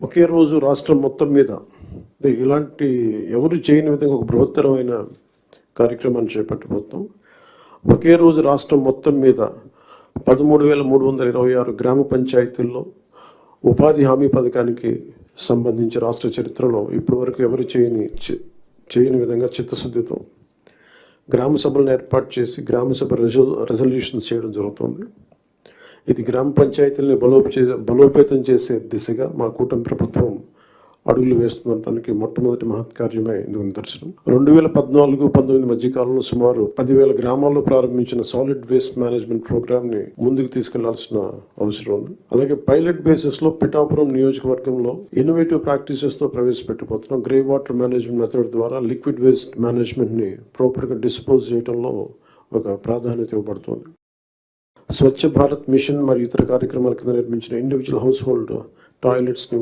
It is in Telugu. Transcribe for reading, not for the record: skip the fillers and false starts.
ఒకే రోజు రాష్ట్రం మొత్తం మీద ఇలాంటి ఎవరు చేయని విధంగా ఒక బృహత్తరమైన కార్యక్రమాన్ని చేపట్టబోతున్నాం. ఒకే రోజు రాష్ట్రం మొత్తం మీద 13,326 గ్రామ పంచాయతీల్లో ఉపాధి హామీ పథకానికి సంబంధించి రాష్ట్ర చరిత్రలో ఇప్పటివరకు ఎవరు చేయని విధంగా చిత్తశుద్ధితో గ్రామ సభలను ఏర్పాటు చేసి గ్రామ సభ రెజల్యూషన్స్ చేయడం జరుగుతుంది. ఇది గ్రామ పంచాయతీలని బలోపేతం చేసే దిశగా మా కూటమి ప్రభుత్వం అడుగులు వేస్తుండటానికి మొట్టమొదటి మహత్కార్యమే ఇందుకు నిదర్శనం. 2014-19 మధ్యకాలంలో సుమారు 10,000 గ్రామాల్లో ప్రారంభించిన సాలిడ్ వేస్ట్ మేనేజ్మెంట్ ప్రోగ్రామ్ని ముందుకు తీసుకెళ్లాల్సిన అవసరం ఉంది. అలాగే పైలట్ బేసిస్లో పిఠాపురం నియోజకవర్గంలో ఇన్నోవేటివ్ ప్రాక్టీసెస్తో ప్రవేశపెట్టబోతున్నాం. గ్రే వాటర్ మేనేజ్మెంట్ మెథడ్ ద్వారా లిక్విడ్ వేస్ట్ మేనేజ్మెంట్ని ప్రాపర్గా డిస్పోజ్ చేయడంలో ఒక ప్రాధాన్యత ఇవ్వబడుతుంది. స్వచ్ఛ భారత్ మిషన్ మరియు ఇతర కార్యక్రమాల కింద నిర్మించిన ఇండివిజువల్ హౌస్ హోల్డ్ టాయిలెట్స్ని